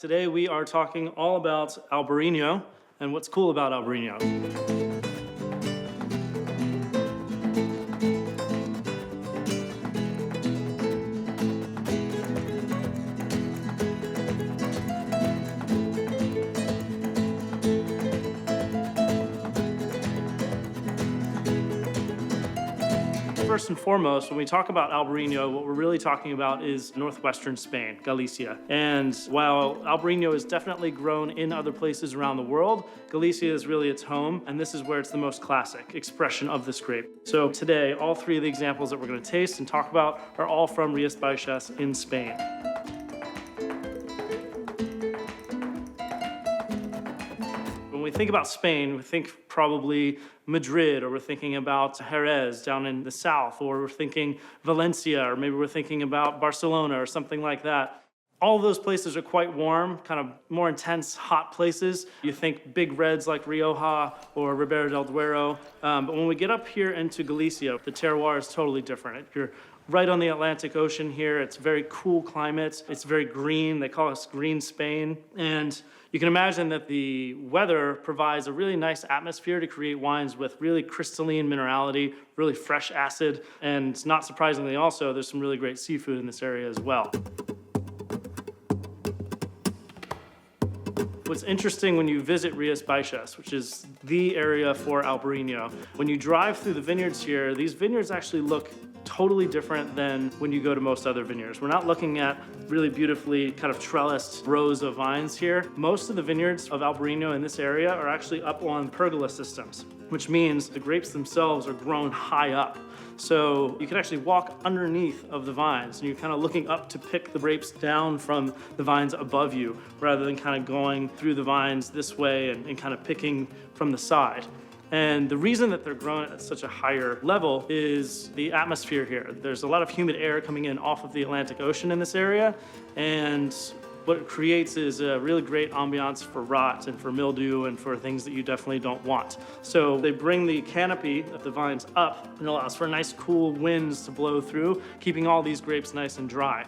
Today we are talking all about Albariño and what's cool about Albariño. First and foremost, when we talk about Albariño, what we're really talking about is northwestern Spain, Galicia. And while Albariño is definitely grown in other places around the world, Galicia is really its home, and this is where it's the most classic expression of this grape. So today, all three of the examples that we're going to taste and talk about are all from Rías Baixas in Spain. When we think about Spain, we think probably Madrid, or we're thinking about Jerez down in the south, or we're thinking Valencia, or maybe we're thinking about Barcelona or something like that. All of those places are quite warm, kind of more intense, hot places. You think big reds like Rioja or Ribera del Duero. But when we get up here into Galicia, the terroir is totally different. You're right on the Atlantic Ocean here. It's a very cool climate. It's very green. They call us green Spain. And you can imagine that the weather provides a really nice atmosphere to create wines with really crystalline minerality, really fresh acid, and not surprisingly also, there's some really great seafood in this area as well. What's interesting when you visit Rías Baixas, which is the area for Albariño, when you drive through the vineyards here, these vineyards actually look totally different than when you go to most other vineyards. We're not looking at really beautifully kind of trellised rows of vines here. Most of the vineyards of Albariño in this area are actually up on pergola systems, which means the grapes themselves are grown high up. So you can actually walk underneath of the vines, and you're kind of looking up to pick the grapes down from the vines above you, rather than kind of going through the vines this way and kind of picking from the side. And the reason that they're grown at such a higher level is the atmosphere here. There's a lot of humid air coming in off of the Atlantic Ocean in this area, and what it creates is a really great ambiance for rot and for mildew and for things that you definitely don't want. So they bring the canopy of the vines up and allows for nice cool winds to blow through, keeping all these grapes nice and dry.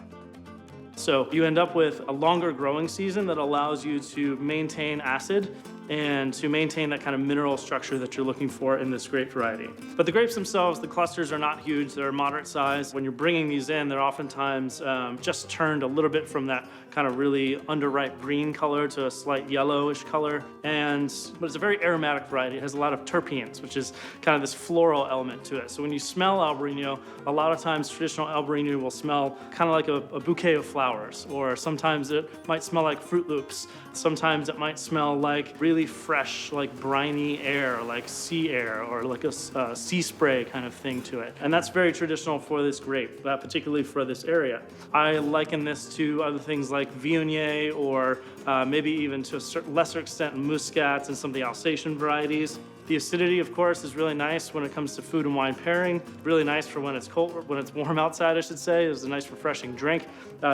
So you end up with a longer growing season that allows you to maintain acid and to maintain that kind of mineral structure that you're looking for in this grape variety. But the grapes themselves, the clusters are not huge, they're moderate size. When you're bringing these in, they're oftentimes just turned a little bit from that kind of really underripe green color to a slight yellowish color. But it's a very aromatic variety. It has a lot of terpenes, which is kind of this floral element to it. So when you smell Albariño, a lot of times traditional Albariño will smell kind of like a bouquet of flowers, or sometimes it might smell like Fruit Loops. Sometimes it might smell like really fresh, like briny air, like sea air, or like a sea spray kind of thing to it. And that's very traditional for this grape, particularly for this area. I liken this to other things like Viognier, or maybe even to a lesser extent Muscats and some of the Alsatian varieties. The acidity, of course, is really nice when it comes to food and wine pairing. Really nice for when it's cold, when it's warm outside, I should say. It's a nice, refreshing drink.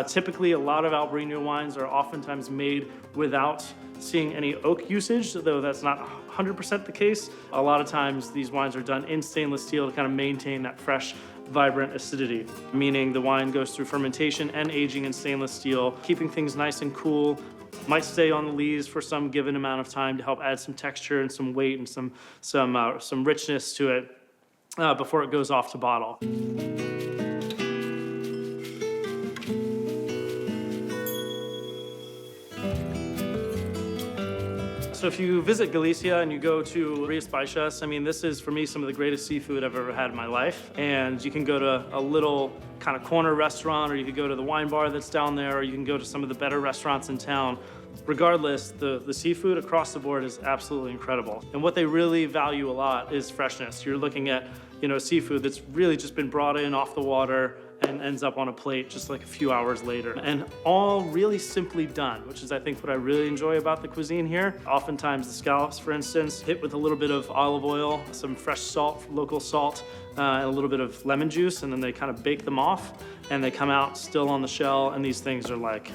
Typically, a lot of Albariño wines are oftentimes made without seeing any oak usage, though that's not 100% the case. A lot of times, these wines are done in stainless steel to kind of maintain that fresh, vibrant acidity, meaning the wine goes through fermentation and aging in stainless steel, keeping things nice and cool. Might stay on the lees for some given amount of time to help add some texture and some weight and some richness to it before it goes off to bottle. So if you visit Galicia and you go to Rías Baixas, I mean, this is, for me, some of the greatest seafood I've ever had in my life. And you can go to a little kind of corner restaurant, or you could go to the wine bar that's down there, or you can go to some of the better restaurants in town. Regardless, the seafood across the board is absolutely incredible. And what they really value a lot is freshness. You're looking at, seafood that's really just been brought in off the water and ends up on a plate just like a few hours later. And all really simply done, which is, I think, what I really enjoy about the cuisine here. Oftentimes the scallops, for instance, hit with a little bit of olive oil, some fresh salt, local salt, and a little bit of lemon juice, and then they kind of bake them off, and they come out still on the shell, and these things are like,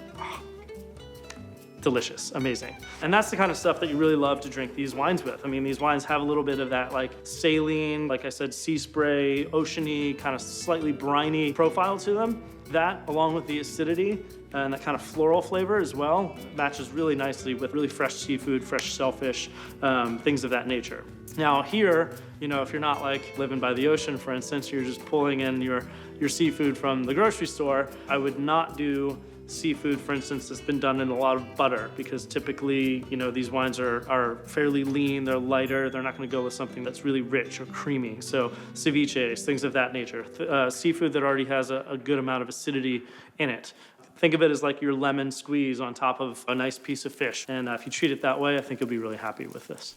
delicious, amazing. And that's the kind of stuff that you really love to drink these wines with. I mean, these wines have a little bit of that like saline, like I said, sea spray, oceany, kind of slightly briny profile to them. That, along with the acidity and that kind of floral flavor as well, matches really nicely with really fresh seafood, fresh shellfish, things of that nature. Now here, if you're not like living by the ocean, for instance, you're just pulling in your seafood from the grocery store, I would not do seafood, for instance, that's been done in a lot of butter, because typically, these wines are fairly lean, they're lighter, they're not gonna go with something that's really rich or creamy. So ceviches, things of that nature. Seafood that already has a good amount of acidity in it. Think of it as like your lemon squeeze on top of a nice piece of fish. And if you treat it that way, I think you'll be really happy with this.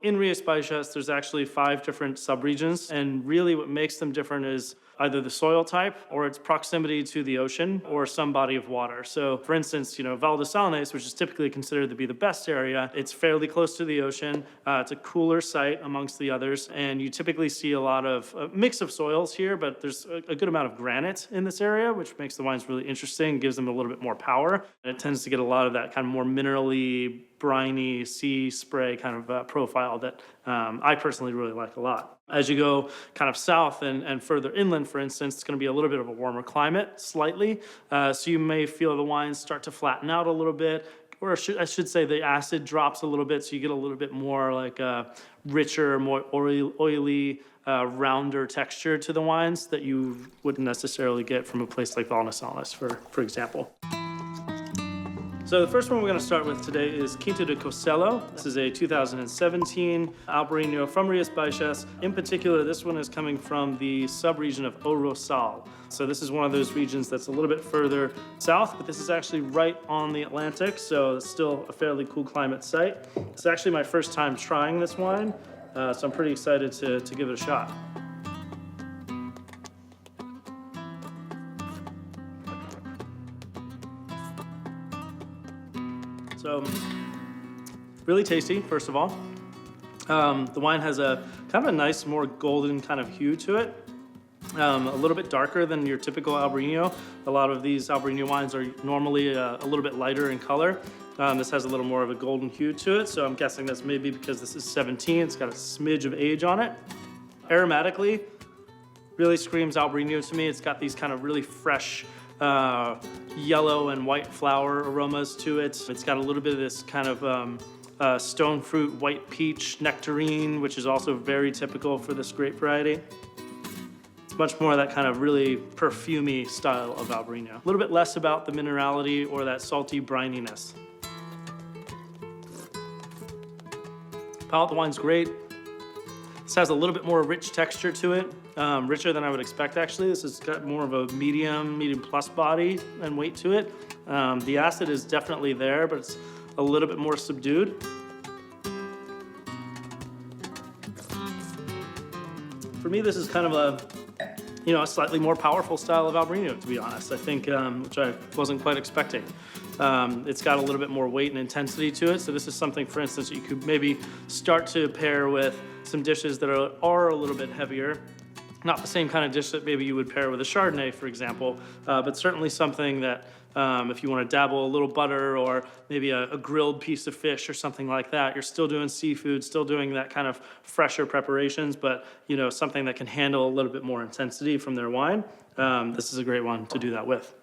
In Rías Baixas, there's actually 5 different subregions, and really what makes them different is either the soil type or its proximity to the ocean or some body of water. So for instance, Val de Salnes, which is typically considered to be the best area, it's fairly close to the ocean. It's a cooler site amongst the others, and you typically see a lot of a mix of soils here, but there's a good amount of granite in this area, which makes the wines really interesting, gives them a little bit more power. And it tends to get a lot of that kind of more minerally, briny, sea spray kind of profile that I personally really like a lot. As you go kind of south and further inland, for instance, it's going to be a little bit of a warmer climate, slightly. So you may feel the wines start to flatten out a little bit, or I should say the acid drops a little bit, so you get a little bit more like a richer, more oily, rounder texture to the wines that you wouldn't necessarily get from a place like Val de Salnes, for example. So the first one we're going to start with today is Quinta de Couselo. This is a 2017 Albariño from Rías Baixas. In particular, this one is coming from the sub-region of O Rosal. So this is one of those regions that's a little bit further south, but this is actually right on the Atlantic, so it's still a fairly cool climate site. It's actually my first time trying this wine, so I'm pretty excited to give it a shot. So, really tasty, first of all. The wine has a kind of a nice, more golden kind of hue to it. A little bit darker than your typical Albariño. A lot of these Albariño wines are normally a little bit lighter in color. This has a little more of a golden hue to it, so I'm guessing that's maybe because this is 17. It's got a smidge of age on it. Aromatically, really screams Albariño to me. It's got these kind of really fresh, yellow and white flower aromas to it. It's got a little bit of this kind of stone fruit, white peach nectarine, which is also very typical for this grape variety. It's much more of that kind of really perfumey style of Albariño. A little bit less about the minerality or that salty brininess. Palate of the wine's great. This has a little bit more rich texture to it, richer than I would expect actually. This has got more of a medium plus body and weight to it. The acid is definitely there, but it's a little bit more subdued. For me, this is kind of a slightly more powerful style of Albariño, to be honest. I think, which I wasn't quite expecting. It's got a little bit more weight and intensity to it. So this is something, for instance, you could maybe start to pair with some dishes that are a little bit heavier. Not the same kind of dish that maybe you would pair with a Chardonnay, for example, but certainly something that if you want to dabble a little butter or maybe a grilled piece of fish or something like that, you're still doing seafood, still doing that kind of fresher preparations, but something that can handle a little bit more intensity from their wine. This is a great one to do that with.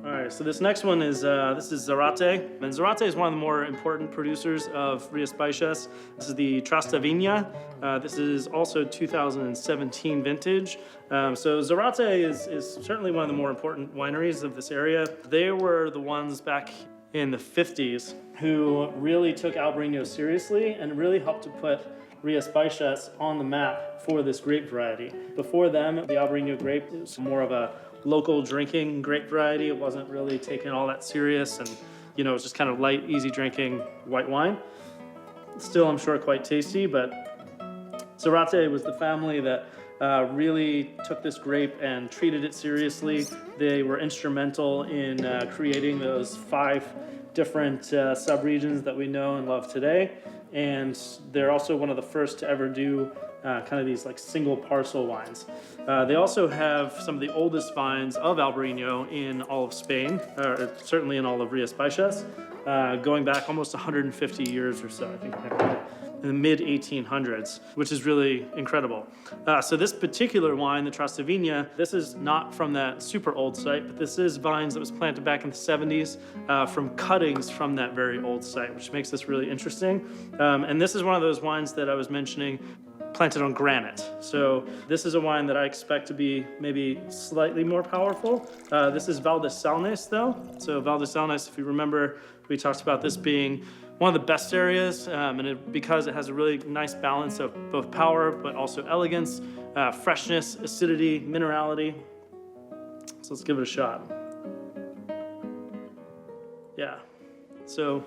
All right, so this next one is Zarate. And Zarate is one of the more important producers of Rías Baixas. This is the Trastavigna. This is also 2017 vintage. So Zarate is certainly one of the more important wineries of this area. They were the ones back in the 50s who really took Albariño seriously and really helped to put Rías Baixas on the map for this grape variety. Before them, the Albariño grape was more of a local drinking grape variety. It wasn't really taken all that serious, and it was just kind of light, easy drinking white wine. Still, I'm sure, quite tasty, but Zarate was the family that really took this grape and treated it seriously. They were instrumental in creating those 5 different subregions that we know and love today. and they're also one of the first to ever do kind of these like single parcel wines. They also have some of the oldest vines of Albariño in all of Spain, or certainly in all of Rías Baixas, going back almost 150 years or so, I think, in the mid-1800s, which is really incredible. So this particular wine, the Trastevina, this is not from that super old site, but this is vines that was planted back in the 70s from cuttings from that very old site, which makes this really interesting. And this is one of those wines that I was mentioning, planted on granite. So this is a wine that I expect to be maybe slightly more powerful. This is Val de Salnes though. So Val de Salnes, if you remember, we talked about this being one of the best areas, because it has a really nice balance of both power, but also elegance, freshness, acidity, minerality. So let's give it a shot. Yeah, so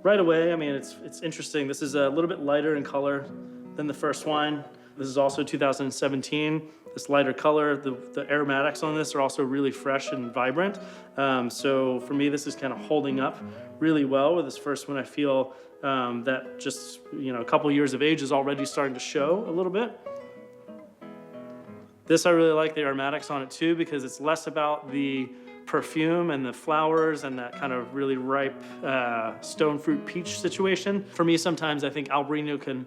right away, I mean, it's interesting. This is a little bit lighter in color than the first wine. This is also 2017. This lighter color, the aromatics on this are also really fresh and vibrant. So for me, this is kind of holding up really well. With this first one, I feel that just, a couple years of age is already starting to show a little bit. This, I really like the aromatics on it too, because it's less about the perfume and the flowers and that kind of really ripe stone fruit peach situation. For me, sometimes I think Albariño can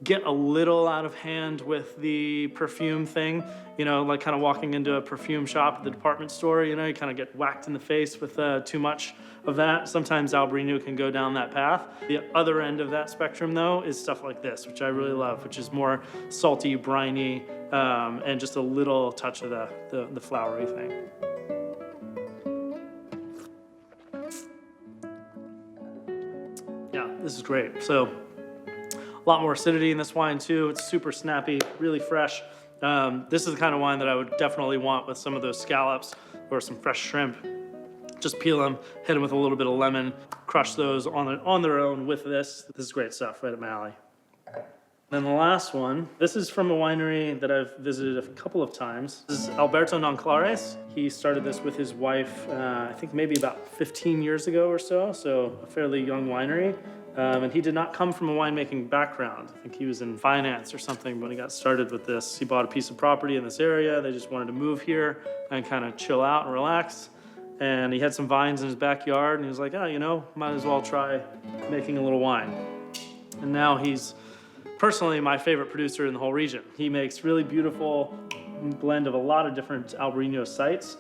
get a little out of hand with the perfume thing, like kind of walking into a perfume shop at the department store, you kind of get whacked in the face with too much of that. Sometimes Albariño can go down that path. The other end of that spectrum, though, is stuff like this, which I really love, which is more salty, briny, and just a little touch of the flowery thing. Yeah, this is great. So, a lot more acidity in this wine too. It's super snappy, really fresh. This is the kind of wine that I would definitely want with some of those scallops or some fresh shrimp. Just peel them, hit them with a little bit of lemon, crush those on their own with this. This is great stuff, right up my alley. Then the last one, this is from a winery that I've visited a couple of times. This is Alberto Nanclares. He started this with his wife, I think maybe about 15 years ago or so a fairly young winery. And he did not come from a winemaking background. I think he was in finance or something when he got started with this. He bought a piece of property in this area. They just wanted to move here and kind of chill out and relax. And he had some vines in his backyard, and he was like, might as well try making a little wine. And now he's personally my favorite producer in the whole region. He makes really beautiful blend of a lot of different Albariño sites.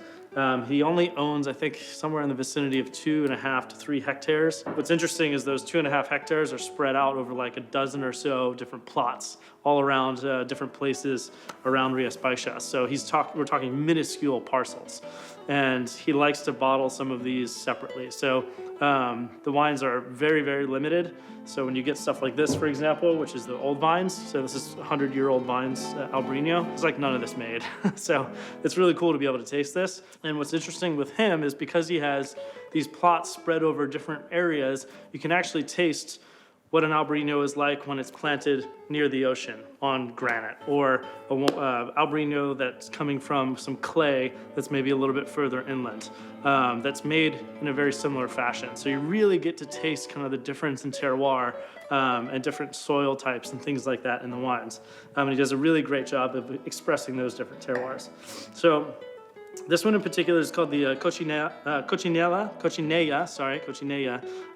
He only owns, I think, somewhere in the vicinity of 2.5 to 3 hectares. What's interesting is those 2.5 hectares are spread out over like a dozen or so different plots all around different places around Rías Baixas. So we're talking minuscule parcels. And he likes to bottle some of these separately. So the wines are very, very limited. So when you get stuff like this, for example, which is the old vines, so this is 100-year-old vines, Albariño, it's like none of this made. So it's really cool to be able to taste this. And what's interesting with him is because he has these plots spread over different areas, you can actually taste what an Albariño is like when it's planted near the ocean on granite, or Albariño that's coming from some clay that's maybe a little bit further inland, that's made in a very similar fashion. So you really get to taste kind of the difference in terroir and different soil types and things like that in the wines. And he does a really great job of expressing those different terroirs. So this one in particular is called the Cochinilla,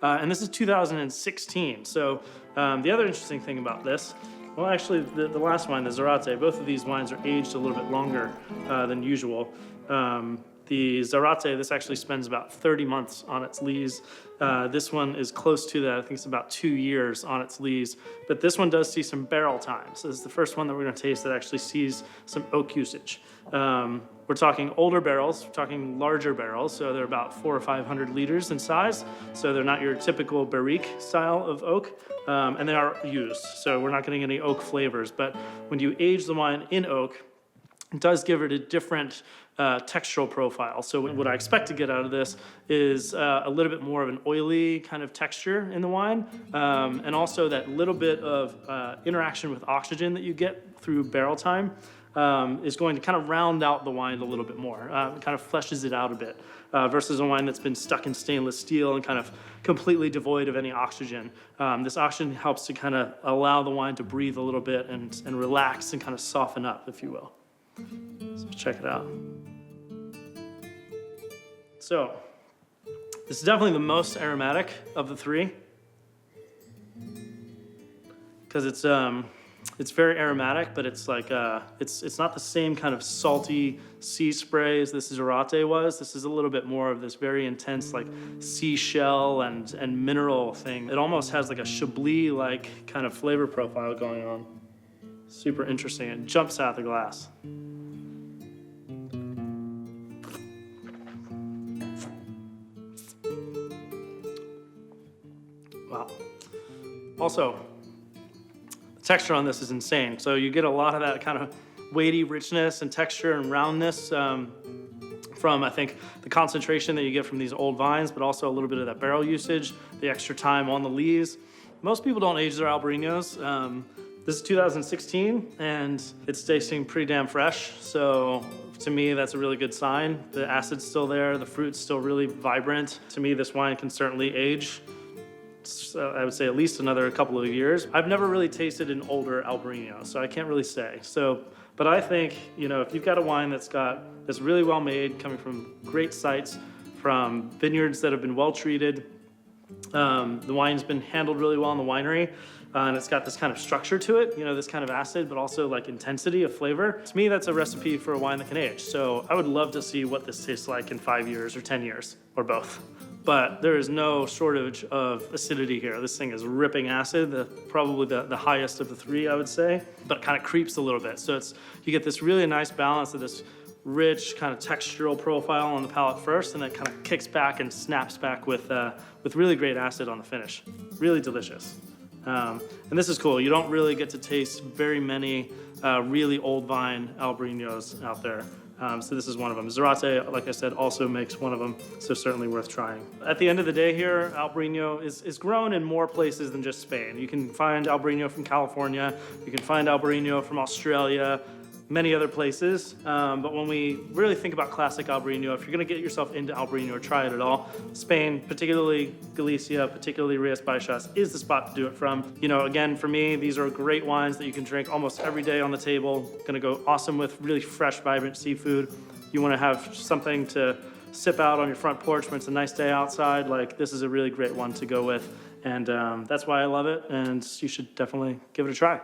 and this is 2016. So the other interesting thing about this, well, actually the last wine, the Zarate, both of these wines are aged a little bit longer than usual. The Zarate, this actually spends about 30 months on its lees. This one is close to that. I think it's about 2 years on its lees. But this one does see some barrel time. So this is the first one that we're going to taste that actually sees some oak usage. We're talking older barrels, we're talking larger barrels. So they're about 400 or 500 liters in size. So they're not your typical barrique style of oak. And they are used. So we're not getting any oak flavors. But when you age the wine in oak, it does give it a different textural profile. So what I expect to get out of this is a little bit more of an oily kind of texture in the wine, and also that little bit of interaction with oxygen that you get through barrel time. is going to kind of round out the wine a little bit more. It kind of fleshes it out a bit versus a wine that's been stuck in stainless steel and kind of completely devoid of any oxygen. This oxygen helps to kind of allow the wine to breathe a little bit and relax and kind of soften up, if you will. So check it out. So this is definitely the most aromatic of the three because it's very aromatic, but it's like it's not the same kind of salty sea spray as this Zarate was. This is a little bit more of this very intense like seashell and mineral thing. It almost has like a Chablis like kind of flavor profile going on. Super interesting. It jumps out the glass. Wow. Also, texture on this is insane. So you get a lot of that kind of weighty richness and texture and roundness from, I think, the concentration that you get from these old vines, but also a little bit of that barrel usage, the extra time on the lees. Most people don't age their Albariños. This is 2016, and it's tasting pretty damn fresh. So to me, that's a really good sign. The acid's still there, the fruit's still really vibrant. To me, this wine can certainly age. I would say at least another couple of years. I've never really tasted an older Albariño, so I can't really say. But I think, if you've got a wine that's really well made, coming from great sites, from vineyards that have been well treated, the wine's been handled really well in the winery, and it's got this kind of structure to it, this kind of acid, but also like intensity of flavor. To me, that's a recipe for a wine that can age. So I would love to see what this tastes like in 5 years or 10 years, or both. But there is no shortage of acidity here. This thing is ripping acid, probably the highest of the three, I would say, but it kind of creeps a little bit. So you get this really nice balance of this rich kind of textural profile on the palate first, and then kind of kicks back and snaps back with really great acid on the finish. Really delicious. And this is cool. You don't really get to taste very many really old vine Albariños out there. So this is one of them. Zarate, like I said, also makes one of them, so certainly worth trying. At the end of the day here, Albariño is grown in more places than just Spain. You can find Albariño from California, you can find Albariño from Australia, many other places. But when we really think about classic Albariño, if you're gonna get yourself into Albariño or try it at all, Spain, particularly Galicia, particularly Rías Baixas, is the spot to do it from. Again, for me, these are great wines that you can drink almost every day on the table. Gonna go awesome with really fresh, vibrant seafood. You wanna have something to sip out on your front porch when it's a nice day outside, like this is a really great one to go with. And that's why I love it, and you should definitely give it a try.